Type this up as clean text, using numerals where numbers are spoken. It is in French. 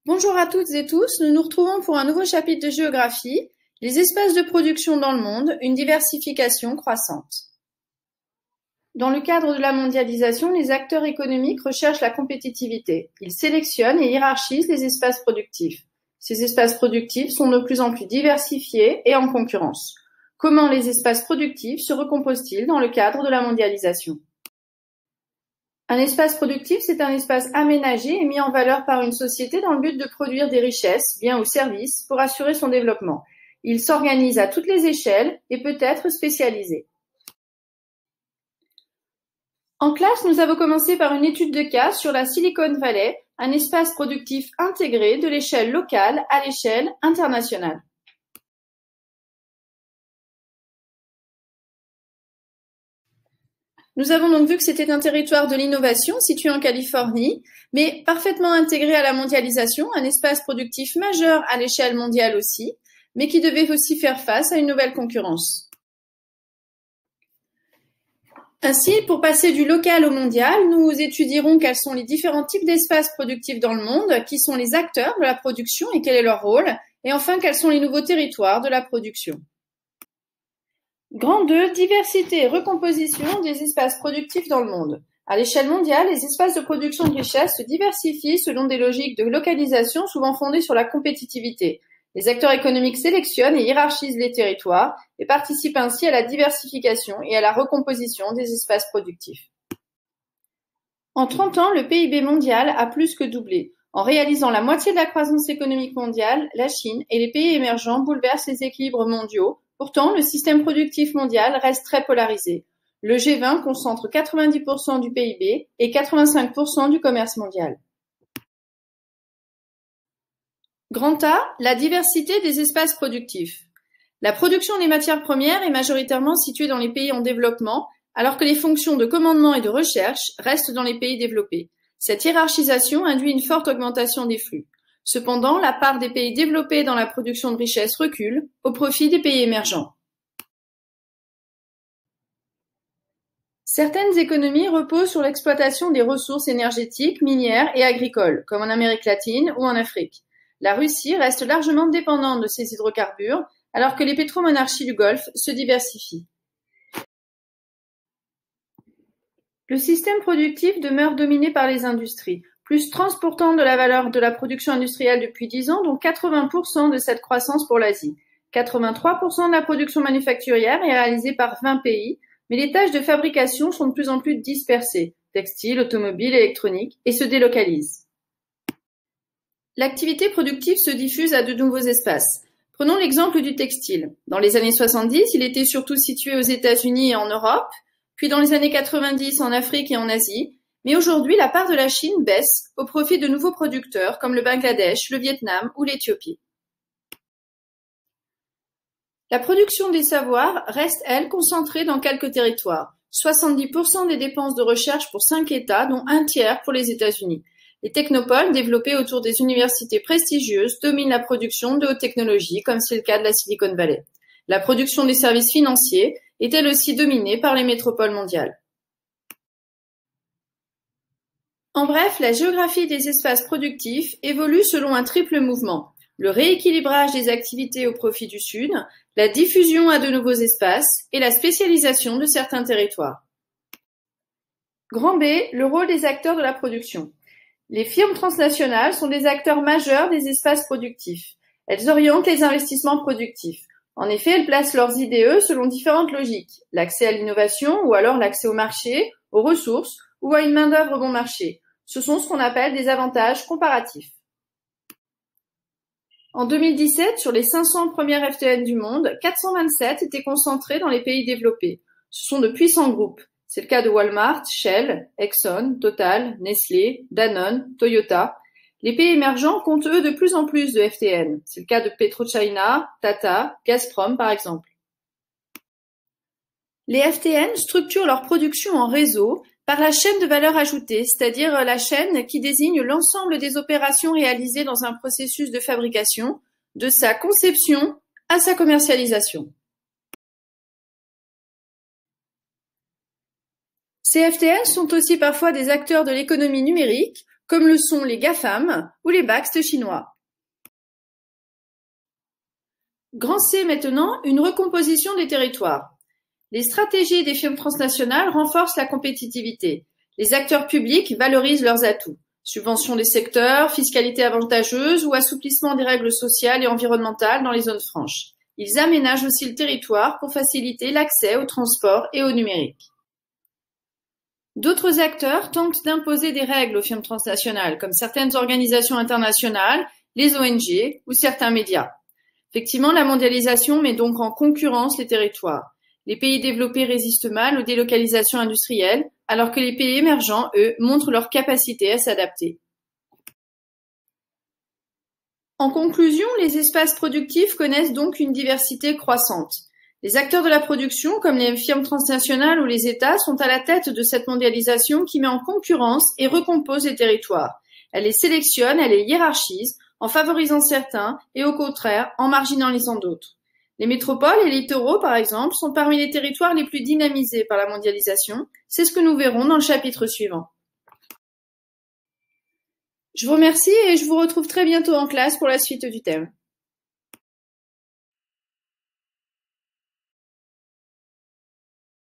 Bonjour à toutes et tous, nous nous retrouvons pour un nouveau chapitre de géographie, les espaces de production dans le monde, une diversification croissante. Dans le cadre de la mondialisation, les acteurs économiques recherchent la compétitivité. Ils sélectionnent et hiérarchisent les espaces productifs. Ces espaces productifs sont de plus en plus diversifiés et en concurrence. Comment les espaces productifs se recomposent-ils dans le cadre de la mondialisation ? Un espace productif, c'est un espace aménagé et mis en valeur par une société dans le but de produire des richesses, biens ou services pour assurer son développement. Il s'organise à toutes les échelles et peut être spécialisé. En classe, nous avons commencé par une étude de cas sur la Silicon Valley, un espace productif intégré de l'échelle locale à l'échelle internationale. Nous avons donc vu que c'était un territoire de l'innovation situé en Californie, mais parfaitement intégré à la mondialisation, un espace productif majeur à l'échelle mondiale aussi, mais qui devait aussi faire face à une nouvelle concurrence. Ainsi, pour passer du local au mondial, nous étudierons quels sont les différents types d'espaces productifs dans le monde, qui sont les acteurs de la production et quel est leur rôle, et enfin quels sont les nouveaux territoires de la production. Grand 2, diversité et recomposition des espaces productifs dans le monde. À l'échelle mondiale, les espaces de production de richesse se diversifient selon des logiques de localisation souvent fondées sur la compétitivité. Les acteurs économiques sélectionnent et hiérarchisent les territoires et participent ainsi à la diversification et à la recomposition des espaces productifs. En 30 ans, le PIB mondial a plus que doublé. En réalisant la moitié de la croissance économique mondiale, la Chine et les pays émergents bouleversent les équilibres mondiaux. Pourtant, le système productif mondial reste très polarisé. Le G20 concentre 90% du PIB et 85% du commerce mondial. Grand A, la diversité des espaces productifs. La production des matières premières est majoritairement située dans les pays en développement, alors que les fonctions de commandement et de recherche restent dans les pays développés. Cette hiérarchisation induit une forte augmentation des flux. Cependant, la part des pays développés dans la production de richesses recule au profit des pays émergents. Certaines économies reposent sur l'exploitation des ressources énergétiques, minières et agricoles, comme en Amérique latine ou en Afrique. La Russie reste largement dépendante de ces hydrocarbures, alors que les pétromonarchies du Golfe se diversifient. Le système productif demeure dominé par les industries. Plus 30% de la valeur de la production industrielle depuis 10 ans, dont 80% de cette croissance pour l'Asie. 83% de la production manufacturière est réalisée par 20 pays, mais les tâches de fabrication sont de plus en plus dispersées, textiles, automobiles, électroniques, et se délocalisent. L'activité productive se diffuse à de nouveaux espaces. Prenons l'exemple du textile. Dans les années 70, il était surtout situé aux États-Unis et en Europe, puis dans les années 90 en Afrique et en Asie, mais aujourd'hui, la part de la Chine baisse au profit de nouveaux producteurs comme le Bangladesh, le Vietnam ou l'Éthiopie. La production des savoirs reste, elle, concentrée dans quelques territoires. 70% des dépenses de recherche pour 5 États, dont un tiers pour les États-Unis. Les technopoles, développés autour des universités prestigieuses, dominent la production de haute technologie, comme c'est le cas de la Silicon Valley. La production des services financiers est elle aussi dominée par les métropoles mondiales. En bref, la géographie des espaces productifs évolue selon un triple mouvement. Le rééquilibrage des activités au profit du Sud, la diffusion à de nouveaux espaces et la spécialisation de certains territoires. Grand B, le rôle des acteurs de la production. Les firmes transnationales sont des acteurs majeurs des espaces productifs. Elles orientent les investissements productifs. En effet, elles placent leurs IDE selon différentes logiques. L'accès à l'innovation ou alors l'accès au marché, aux ressources ou à une main-d'œuvre bon marché. Ce sont ce qu'on appelle des avantages comparatifs. En 2017, sur les 500 premières FTN du monde, 427 étaient concentrés dans les pays développés. Ce sont de puissants groupes. C'est le cas de Walmart, Shell, Exxon, Total, Nestlé, Danone, Toyota. Les pays émergents comptent eux de plus en plus de FTN. C'est le cas de PetroChina, Tata, Gazprom par exemple. Les FTN structurent leur production en réseau par la chaîne de valeur ajoutée, c'est-à-dire la chaîne qui désigne l'ensemble des opérations réalisées dans un processus de fabrication, de sa conception à sa commercialisation. Ces FTN sont aussi parfois des acteurs de l'économie numérique, comme le sont les GAFAM ou les BACST chinois. Grand C maintenant, une recomposition des territoires. Les stratégies des firmes transnationales renforcent la compétitivité. Les acteurs publics valorisent leurs atouts. Subvention des secteurs, fiscalité avantageuse ou assouplissement des règles sociales et environnementales dans les zones franches. Ils aménagent aussi le territoire pour faciliter l'accès au transport et au numérique. D'autres acteurs tentent d'imposer des règles aux firmes transnationales, comme certaines organisations internationales, les ONG ou certains médias. Effectivement, la mondialisation met donc en concurrence les territoires. Les pays développés résistent mal aux délocalisations industrielles, alors que les pays émergents, eux, montrent leur capacité à s'adapter. En conclusion, les espaces productifs connaissent donc une diversité croissante. Les acteurs de la production, comme les firmes transnationales ou les États, sont à la tête de cette mondialisation qui met en concurrence et recompose les territoires. Elle les sélectionne, elle les hiérarchise, en favorisant certains et au contraire en marginalisant d'autres. Les métropoles et les littoraux, par exemple, sont parmi les territoires les plus dynamisés par la mondialisation. C'est ce que nous verrons dans le chapitre suivant. Je vous remercie et je vous retrouve très bientôt en classe pour la suite du thème.